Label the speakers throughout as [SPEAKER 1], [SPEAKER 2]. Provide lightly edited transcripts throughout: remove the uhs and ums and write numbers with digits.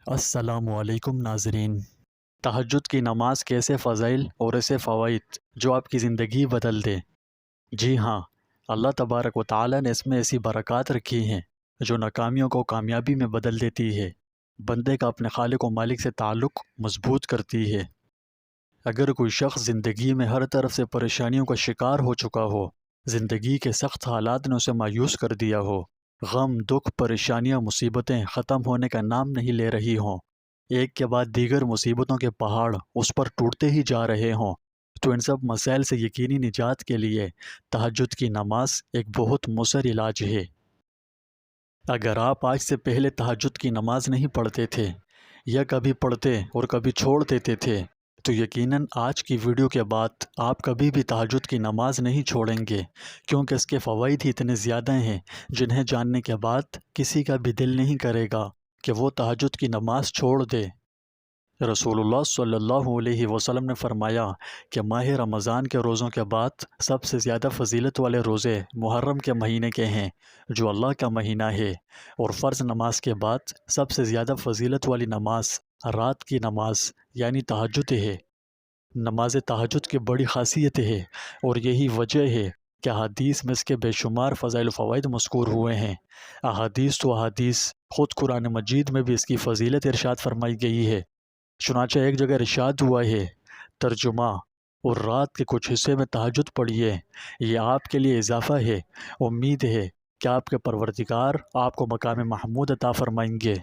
[SPEAKER 1] السلام علیکم ناظرین۔ تہجد کی نماز کے ایسے فضائل اور ایسے فوائد جو آپ کی زندگی بدل دے۔ جی ہاں، اللہ تبارک و تعالی نے اس میں ایسی برکات رکھی ہیں جو ناکامیوں کو کامیابی میں بدل دیتی ہے، بندے کا اپنے خالق و مالک سے تعلق مضبوط کرتی ہے۔ اگر کوئی شخص زندگی میں ہر طرف سے پریشانیوں کا شکار ہو چکا ہو، زندگی کے سخت حالات نے اسے مایوس کر دیا ہو، غم، دکھ، پریشانیاں، مصیبتیں ختم ہونے کا نام نہیں لے رہی ہوں، ایک کے بعد دیگر مصیبتوں کے پہاڑ اس پر ٹوٹتے ہی جا رہے ہوں، تو ان سب مسائل سے یقینی نجات کے لیے تہجد کی نماز ایک بہت مؤثر علاج ہے۔ اگر آپ آج سے پہلے تہجد کی نماز نہیں پڑھتے تھے یا کبھی پڑھتے اور کبھی چھوڑ دیتے تھے، تو یقیناً آج کی ویڈیو کے بعد آپ کبھی بھی تہجد کی نماز نہیں چھوڑیں گے، کیونکہ اس کے فوائد ہی اتنے زیادہ ہیں جنہیں جاننے کے بعد کسی کا بھی دل نہیں کرے گا کہ وہ تہجد کی نماز چھوڑ دے۔ رسول اللہ صلی اللہ علیہ وسلم نے فرمایا کہ ماہ رمضان کے روزوں کے بعد سب سے زیادہ فضیلت والے روزے محرم کے مہینے کے ہیں، جو اللہ کا مہینہ ہے، اور فرض نماز کے بعد سب سے زیادہ فضیلت والی نماز رات کی نماز یعنی تہجد ہے۔ نماز تہجد کی بڑی خاصیت ہے اور یہی وجہ ہے کہ احادیث میں اس کے بے شمار فضائل و فوائد مذکور ہوئے ہیں۔ احادیث تو احادیث، خود قرآن مجید میں بھی اس کی فضیلت ارشاد فرمائی گئی ہے۔ چنانچہ ایک جگہ ارشاد ہوا ہے، ترجمہ: اور رات کے کچھ حصے میں تہجد پڑھیے، یہ آپ کے لیے اضافہ ہے، امید ہے کہ آپ کے پروردگار آپ کو مقام محمود عطا فرمائیں گے۔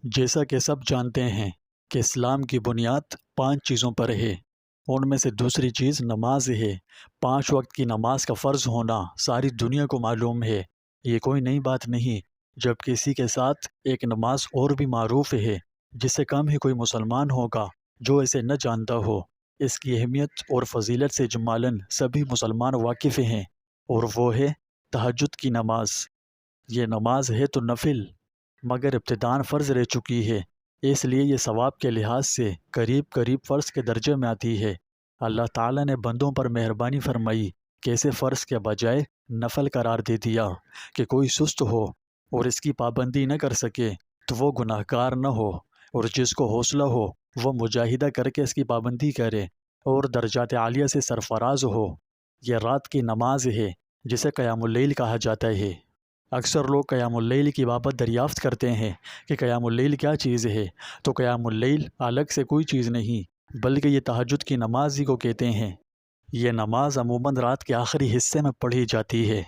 [SPEAKER 1] جیسا کہ سب جانتے ہیں کہ اسلام کی بنیاد 5 چیزوں پر ہے، ان میں سے دوسری چیز نماز ہے۔ 5 وقت کی نماز کا فرض ہونا ساری دنیا کو معلوم ہے، یہ کوئی نئی بات نہیں۔ جب کسی کے ساتھ ایک نماز اور بھی معروف ہے جس سے کم ہی کوئی مسلمان ہوگا جو اسے نہ جانتا ہو۔ اس کی اہمیت اور فضیلت سے اجمالاً سبھی مسلمان واقف ہیں، اور وہ ہے تہجد کی نماز۔ یہ نماز ہے تو نفل، مگر ابتداً فرض رہ چکی ہے، اس لیے یہ ثواب کے لحاظ سے قریب فرض کے درجے میں آتی ہے۔ اللہ تعالیٰ نے بندوں پر مہربانی فرمائی کہ اسے فرض کے بجائے نفل قرار دے دیا کہ کوئی سست ہو اور اس کی پابندی نہ کر سکے تو وہ گناہ گار نہ ہو، اور جس کو حوصلہ ہو وہ مجاہدہ کر کے اس کی پابندی کرے اور درجات عالیہ سے سرفراز ہو۔ یہ رات کی نماز ہے جسے قیام اللیل کہا جاتا ہے۔ اکثر لوگ قیام اللیل کی بابت دریافت کرتے ہیں کہ قیام اللیل کیا چیز ہے، تو قیام اللیل الگ سے کوئی چیز نہیں بلکہ یہ تہجد کی نماز ہی کو کہتے ہیں۔ یہ نماز عموماً رات کے آخری حصے میں پڑھی جاتی ہے۔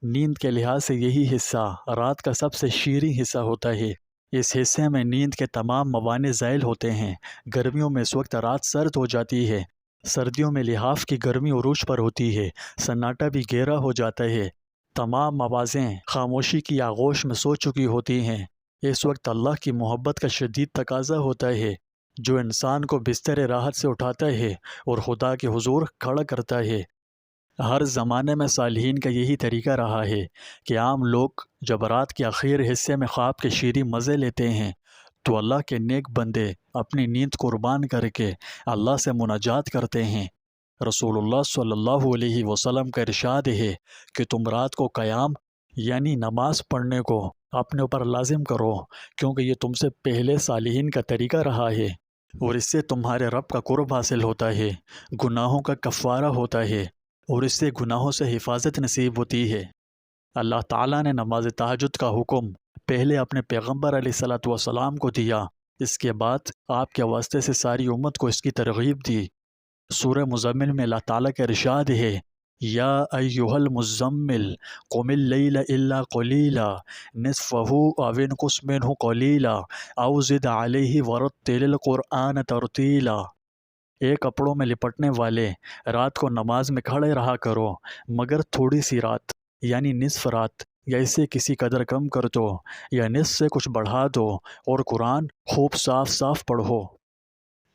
[SPEAKER 1] نیند کے لحاظ سے یہی حصہ رات کا سب سے شیریں حصہ ہوتا ہے۔ اس حصے میں نیند کے تمام موانع زائل ہوتے ہیں۔ گرمیوں میں اس وقت رات سرد ہو جاتی ہے، سردیوں میں لحاف کی گرمی عروج پر ہوتی ہے، سناٹا بھی گہرا ہو جاتا ہے، تمام آوازیں خاموشی کی آغوش میں سو چکی ہوتی ہیں۔ اس وقت اللہ کی محبت کا شدید تقاضا ہوتا ہے جو انسان کو بستر راحت سے اٹھاتا ہے اور خدا کے حضور کھڑا کرتا ہے۔ ہر زمانے میں صالحین کا یہی طریقہ رہا ہے کہ عام لوگ جب رات کے آخر حصے میں خواب کے شیریں مزے لیتے ہیں تو اللہ کے نیک بندے اپنی نیند قربان کر کے اللہ سے مناجات کرتے ہیں۔ رسول اللہ صلی اللہ علیہ وسلم کا ارشاد ہے کہ تم رات کو قیام یعنی نماز پڑھنے کو اپنے اوپر لازم کرو، کیونکہ یہ تم سے پہلے صالحین کا طریقہ رہا ہے، اور اس سے تمہارے رب کا قرب حاصل ہوتا ہے، گناہوں کا کفارہ ہوتا ہے، اور اس سے گناہوں سے حفاظت نصیب ہوتی ہے۔ اللہ تعالیٰ نے نماز تہجد کا حکم پہلے اپنے پیغمبر علیہ الصلوۃ والسلام کو دیا، اس کے بعد آپ کے واسطے سے ساری امت کو اس کی ترغیب دی۔ سورہ مزمل میں اللہ تعالیٰ کا ارشاد ہے، یا ایھا المزمل قم اللیل الا قلیلا نصفہ او انقص منہ قلیلا او زد علیہ ورتل القرآن ترتیلا۔ کپڑوں میں لپٹنے والے، رات کو نماز میں کھڑے رہا کرو، مگر تھوڑی سی رات یعنی نصف رات یا اس سے کسی قدر کم کر دو یا نصف سے کچھ بڑھا دو، اور قرآن خوب صاف پڑھو۔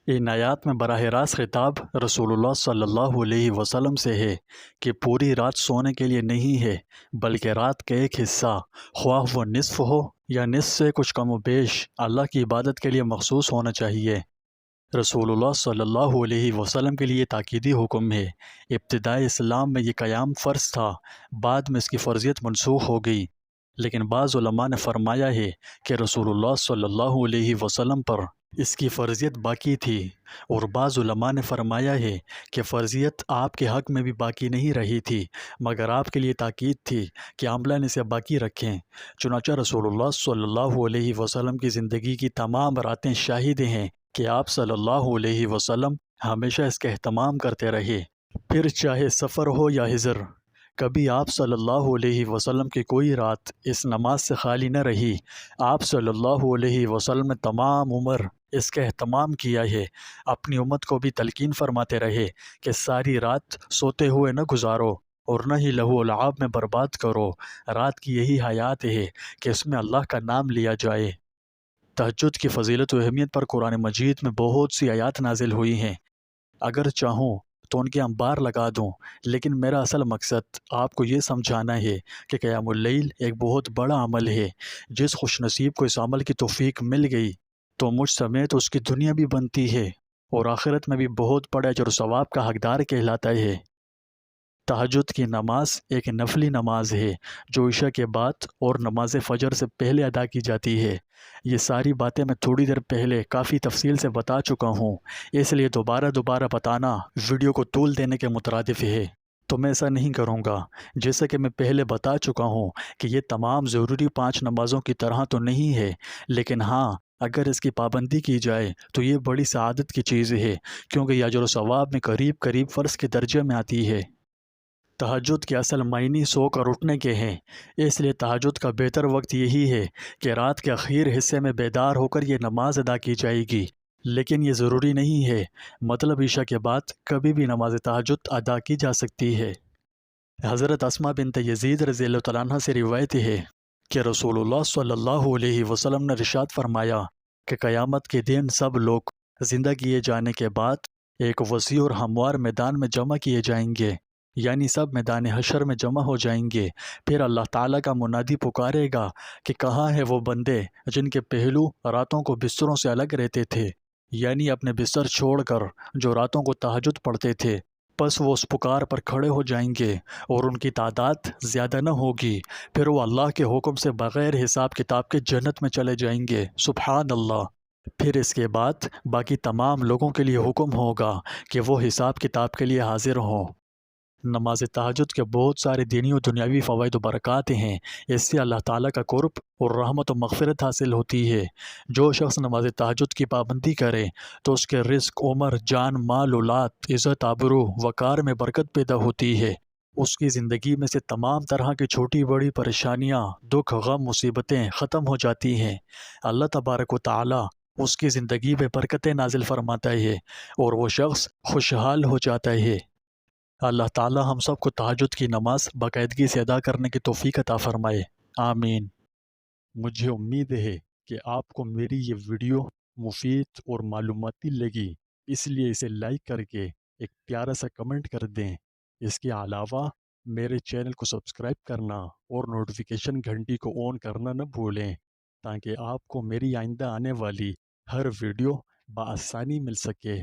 [SPEAKER 1] ان آیات میں براہ راست خطاب رسول اللہ صلی اللہ علیہ وسلم سے ہے کہ پوری رات سونے کے لیے نہیں ہے، بلکہ رات کا ایک حصہ، خواہ وہ نصف ہو یا نصف سے کچھ کم و بیش، اللہ کی عبادت کے لیے مخصوص ہونا چاہیے۔ رسول اللہ صلی اللہ علیہ وسلم کے لیے تاکیدی حکم ہے۔ ابتدائی اسلام میں یہ قیام فرض تھا، بعد میں اس کی فرضیت منسوخ ہو گئی، لیکن بعض علماء نے فرمایا ہے کہ رسول اللہ صلی اللہ علیہ وسلم پر اس کی فرضیت باقی تھی، اور بعض علماء نے فرمایا ہے کہ فرضیت آپ کے حق میں بھی باقی نہیں رہی تھی، مگر آپ کے لیے تاکید تھی کہ عملاً اسے باقی رکھیں۔ چنانچہ رسول اللہ صلی اللہ علیہ وسلم کی زندگی کی تمام راتیں شاہد ہیں کہ آپ صلی اللہ علیہ وسلم ہمیشہ اس کا اہتمام کرتے رہے، پھر چاہے سفر ہو یا حضر۔ کبھی آپ صلی اللہ علیہ وسلم کی کوئی رات اس نماز سے خالی نہ رہی۔ آپ صلی اللہ علیہ وسلم نے تمام عمر اس کا اہتمام کیا ہے، اپنی امت کو بھی تلقین فرماتے رہے کہ ساری رات سوتے ہوئے نہ گزارو اور نہ ہی لہو و لعاب میں برباد کرو۔ رات کی یہی حیات ہے کہ اس میں اللہ کا نام لیا جائے۔ تہجد کی فضیلت و اہمیت پر قرآن مجید میں بہت سی آیات نازل ہوئی ہیں، اگر چاہوں تو ان کے انبار لگا دوں، لیکن میرا اصل مقصد آپ کو یہ سمجھانا ہے کہ قیام اللیل ایک بہت بڑا عمل ہے۔ جس خوش نصیب کو اس عمل کی توفیق مل گئی تو مجھ سمیت اس کی دنیا بھی بنتی ہے اور آخرت میں بھی بہت بڑے اجر و ثواب کا حقدار کہلاتا ہے۔ تہجد کی نماز ایک نفلی نماز ہے جو عشاء کے بعد اور نماز فجر سے پہلے ادا کی جاتی ہے۔ یہ ساری باتیں میں تھوڑی دیر پہلے کافی تفصیل سے بتا چکا ہوں، اس لیے دوبارہ بتانا ویڈیو کو طول دینے کے مترادف ہے، تو میں ایسا نہیں کروں گا۔ جیسا کہ میں پہلے بتا چکا ہوں کہ یہ تمام ضروری 5 نمازوں کی طرح تو نہیں ہے، لیکن ہاں اگر اس کی پابندی کی جائے تو یہ بڑی سعادت کی چیز ہے، کیونکہ یہ اجر و ثواب میں قریب فرض کے درجے میں آتی ہے۔ تہجد کے اصل معنی سو کر اٹھنے کے ہیں، اس لیے تہجد کا بہتر وقت یہی ہے کہ رات کے اخیر حصے میں بیدار ہو کر یہ نماز ادا کی جائے گی، لیکن یہ ضروری نہیں ہے، مطلب عشاء کے بعد کبھی بھی نماز تہجد ادا کی جا سکتی ہے۔ حضرت اسماء بنت یزید رضی اللہ تعالیٰ عنہ سے روایت ہے کہ رسول اللہ صلی اللہ علیہ وسلم نے ارشاد فرمایا کہ قیامت کے دن سب لوگ زندہ کیے جانے کے بعد ایک وسیع اور ہموار میدان میں جمع کیے جائیں گے، یعنی سب میدان حشر میں جمع ہو جائیں گے۔ پھر اللہ تعالیٰ کا منادی پکارے گا کہ کہاں ہے وہ بندے جن کے پہلو راتوں کو بستروں سے الگ رہتے تھے، یعنی اپنے بستر چھوڑ کر جو راتوں کو تہجد پڑھتے تھے۔ پس وہ اس پکار پر کھڑے ہو جائیں گے اور ان کی تعداد زیادہ نہ ہوگی، پھر وہ اللہ کے حکم سے بغیر حساب کتاب کے جنت میں چلے جائیں گے۔ سبحان اللہ۔ پھر اس کے بعد باقی تمام لوگوں کے لیے حکم ہوگا کہ وہ حساب کتاب کے لیے حاضر ہوں۔ نماز تہجد کے بہت سارے دینی و دنیاوی فوائد و برکات ہیں، اس سے اللہ تعالیٰ کا قرب اور رحمت و مغفرت حاصل ہوتی ہے۔ جو شخص نماز تہجد کی پابندی کرے تو اس کے رزق، عمر، جان، مال، اولاد، عزت، آبرو، وقار میں برکت پیدا ہوتی ہے۔ اس کی زندگی میں سے تمام طرح کی چھوٹی بڑی پریشانیاں، دکھ، غم، مصیبتیں ختم ہو جاتی ہیں۔ اللہ تبارک و تعالیٰ اس کی زندگی میں برکتیں نازل فرماتا ہے اور وہ شخص خوشحال ہو جاتا ہے۔ اللہ تعالی ہم سب کو تہجد کی نماز باقاعدگی سے ادا کرنے کی توفیق عطا فرمائے، آمین۔ مجھے امید ہے کہ آپ کو میری یہ ویڈیو مفید اور معلوماتی لگی، اس لیے اسے لائک کر کے ایک پیارا سا کمنٹ کر دیں۔ اس کے علاوہ میرے چینل کو سبسکرائب کرنا اور نوٹیفیکیشن گھنٹی کو آن کرنا نہ بھولیں، تاکہ آپ کو میری آئندہ آنے والی ہر ویڈیو بآسانی مل سکے۔